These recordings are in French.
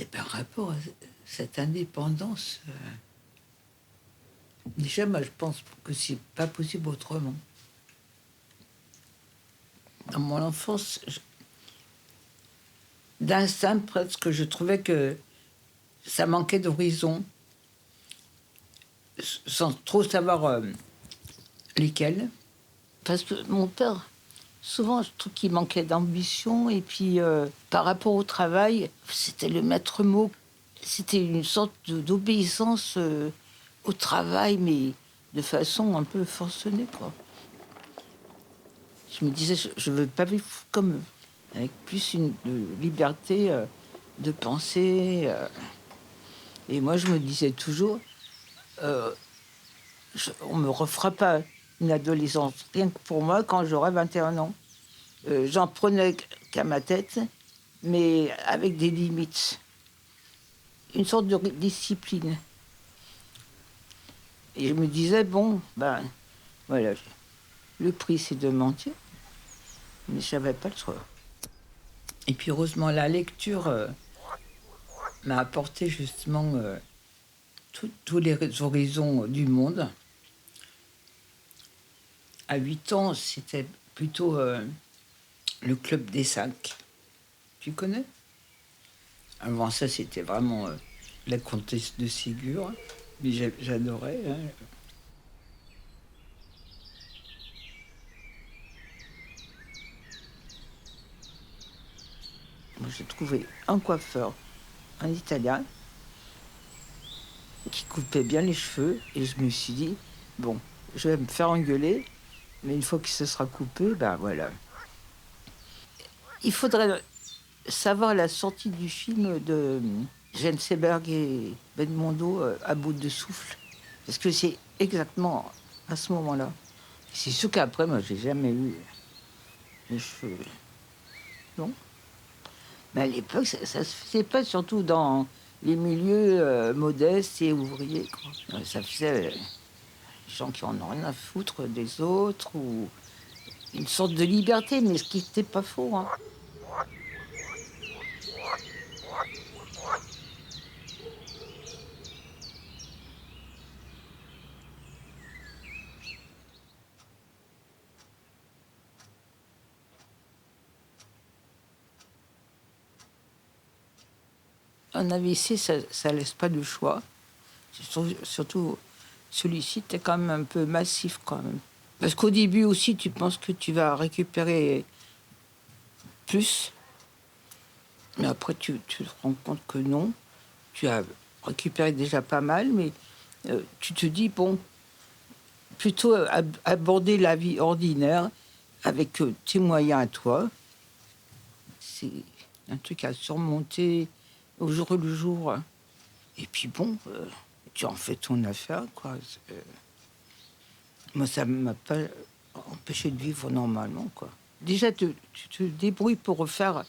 Et par rapport à cette indépendance, déjà, moi, je pense que c'est pas possible autrement. Dans mon enfance, d'instinct presque, je trouvais que ça manquait d'horizon, sans trop savoir lesquels. Parce que mon père, souvent, je trouve qu'il manquait d'ambition. Et puis, par rapport au travail, c'était le maître mot. C'était une sorte d'obéissance au travail, mais de façon un peu forcenée, quoi. Je me disais, je ne veux pas vivre comme eux, avec plus une liberté de penser. Et moi, je me disais toujours, on ne me refera pas une adolescence, rien que pour moi, quand j'aurai 21 ans. J'en prenais qu'à ma tête, mais avec des limites. Une sorte de discipline. Et je me disais, bon, ben, voilà, le prix, c'est de mentir, mais je n'avais pas le choix. Et puis, heureusement, la lecture m'a apporté justement tous les horizons du monde. À 8 ans, c'était plutôt le Club des 5. Tu connais? Avant ça, c'était vraiment la Comtesse de Ségur. Mais j'adorais. Hein. J'ai trouvé un coiffeur, un Italien, qui coupait bien les cheveux. Et je me suis dit, bon, je vais me faire engueuler, mais une fois que ce sera coupé, ben voilà. Il faudrait savoir la sortie du film de Jane Seberg et Belmondo, À bout de souffle. Parce que c'est exactement à ce moment-là. C'est sûr qu'après, moi, j'ai jamais eu les cheveux. Non. Mais à l'époque, ça se faisait pas, surtout dans les milieux modestes et ouvriers, quoi. Ça faisait les gens qui en ont rien à foutre des autres, ou une sorte de liberté, mais ce qui n'était pas faux. Hein. Un AVC, ça laisse pas de choix. Surtout, celui-ci était quand même un peu massif, quand même. Parce qu'au début aussi, tu penses que tu vas récupérer plus, mais après, tu te rends compte que non. Tu as récupéré déjà pas mal, mais tu te dis, bon, plutôt aborder la vie ordinaire avec tes moyens à toi. C'est un truc à surmonter au jour le jour. Et puis bon, tu en fais ton affaire, quoi. Moi, ça ne m'a pas empêché de vivre normalement, quoi. Déjà, tu te débrouilles pour refaire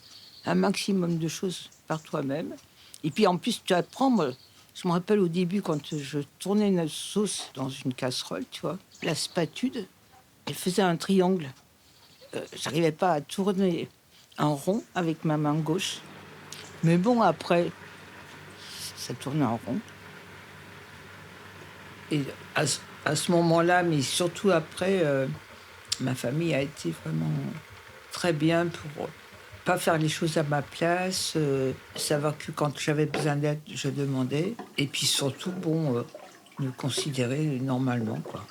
un maximum de choses par toi-même. Et puis en plus, tu apprends. Moi, je me rappelle au début, quand je tournais une sauce dans une casserole, tu vois, la spatule, elle faisait un triangle. J'arrivais pas à tourner en rond avec ma main gauche. Mais bon, après, ça tournait en rond. Et à ce moment-là, mais surtout après, ma famille a été vraiment très bien pour pas faire les choses à ma place, savoir que quand j'avais besoin d'aide, je demandais. Et puis surtout, bon, me considérer normalement, quoi.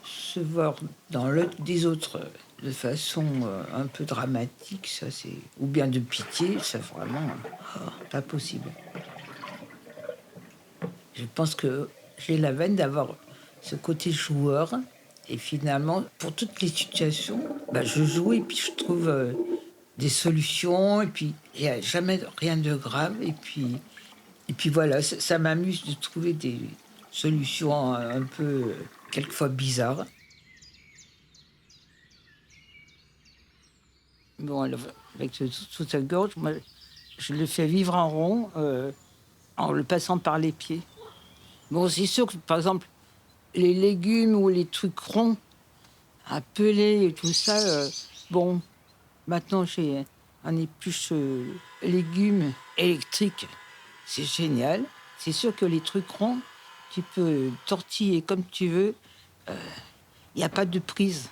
Se voir dans l'œil des autres de façon un peu dramatique, ça c'est... Ou bien de pitié, ça vraiment pas possible. Je pense que j'ai la veine d'avoir ce côté joueur. Et finalement, pour toutes les situations, bah, je joue et puis je trouve des solutions. Et puis, il n'y a jamais rien de grave. Et puis voilà, ça m'amuse de trouver des solutions un peu, quelquefois bizarres. Bon, alors, avec toute cette gorge, moi, je le fais vivre en rond en le passant par les pieds. Bon, c'est sûr que, par exemple, les légumes ou les trucs ronds, à peler et tout ça, bon, maintenant j'ai en épluche légumes électriques. C'est génial. C'est sûr que les trucs ronds, tu peux tortiller comme tu veux. Il n'y a pas de prise.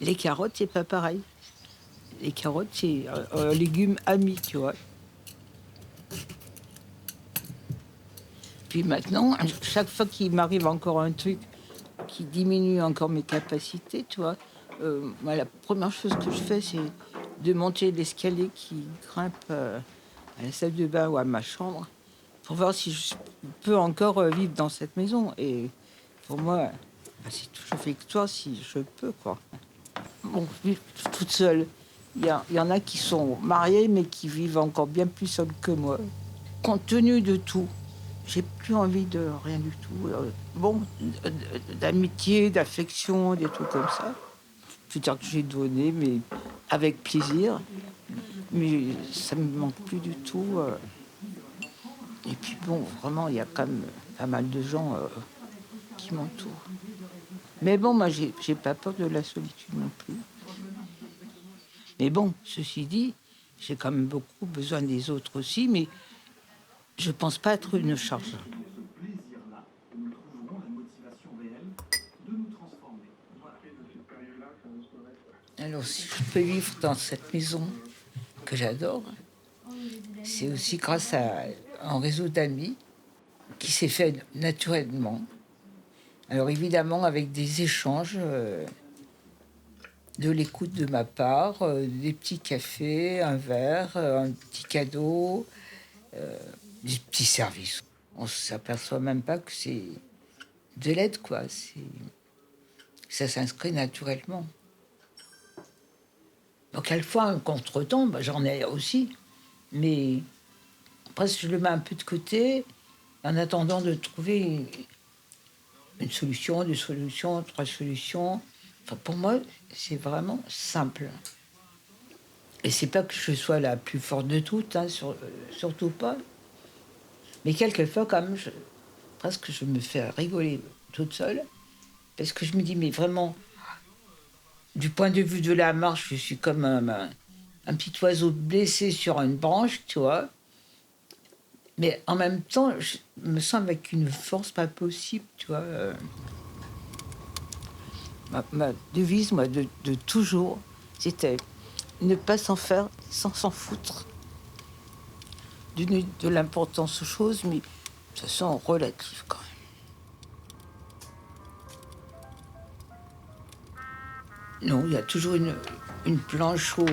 Les carottes, c'est pas pareil. Les carottes, c'est un légume ami, tu vois. Puis maintenant, chaque fois qu'il m'arrive encore un truc qui diminue encore mes capacités, tu vois, moi, la première chose que je fais, c'est de monter l'escalier qui grimpe à la salle de bain ou à ma chambre pour voir si je peux encore vivre dans cette maison. Et pour moi, c'est toujours victoire si je peux, quoi. Bon, vivre toute seule. Il y en a qui sont mariés, mais qui vivent encore bien plus seuls que moi. Compte tenu de tout, j'ai plus envie de rien du tout. Bon, d'amitié, d'affection, des trucs comme ça. Je veux dire que j'ai donné, mais avec plaisir. Mais ça me manque plus du tout. Et puis bon, vraiment, il y a quand même pas mal de gens qui m'entourent. Mais bon, moi, j'ai pas peur de la solitude non plus. Mais bon, ceci dit, j'ai quand même beaucoup besoin des autres aussi, mais je pense pas être une charge. Alors, si je peux vivre dans cette maison que j'adore, c'est aussi grâce à un réseau d'amis qui s'est fait naturellement. Alors évidemment, avec des échanges, de l'écoute de ma part, des petits cafés, un verre, un petit cadeau, des petits services. On s'aperçoit même pas que c'est de l'aide, quoi. Ça s'inscrit naturellement. Donc, quelquefois, un contretemps, j'en ai aussi. Mais après, je le mets un peu de côté en attendant de trouver une solution, deux solutions, trois solutions. Enfin, pour moi, c'est vraiment simple. Et c'est pas que je sois la plus forte de toutes, hein, surtout pas. Mais quelquefois, quand même, presque je me fais rigoler toute seule. Parce que je me dis, mais vraiment, du point de vue de la marche, je suis comme un petit oiseau blessé sur une branche, tu vois. Mais en même temps, je me sens avec une force pas possible, tu vois. Ma devise, moi, de toujours, c'était ne pas s'en faire sans s'en foutre. De l'importance aux choses, mais de toute façon relative quand même. Non, il y a toujours une planche ou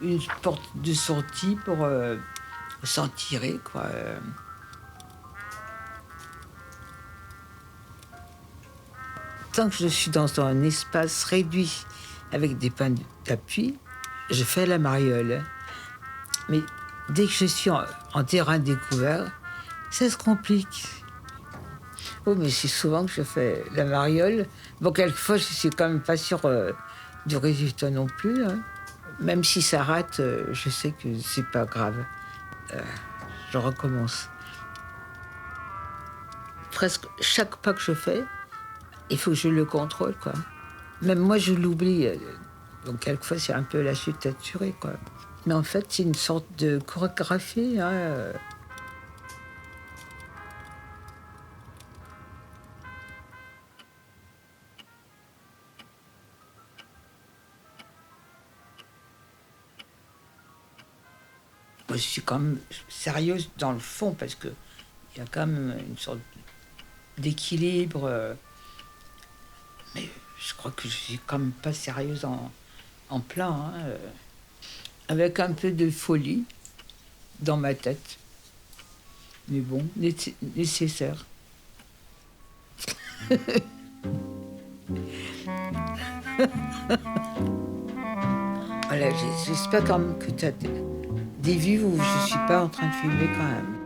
une porte de sortie pour s'en tirer, quoi. Tant que je suis dans un espace réduit avec des points d'appui, je fais la mariole. Mais dès que je suis en terrain découvert, ça se complique. Oh, mais c'est souvent que je fais la mariole. Bon, quelquefois, je suis quand même pas sûre du résultat non plus, hein. Même si ça rate, je sais que c'est pas grave. Je recommence. Presque chaque pas que je fais, il faut que je le contrôle, quoi. Même moi, je l'oublie. Donc, quelquefois, c'est un peu la chute assurée, quoi. Mais en fait, c'est une sorte de chorégraphie, hein. Moi, je suis quand même sérieuse dans le fond, parce qu'il y a quand même une sorte d'équilibre. Mais je crois que je suis quand même pas sérieuse en plein, hein. Avec un peu de folie dans ma tête. Mais bon, nécessaire. Voilà, j'espère quand même que tu as des vues où je suis pas en train de filmer quand même.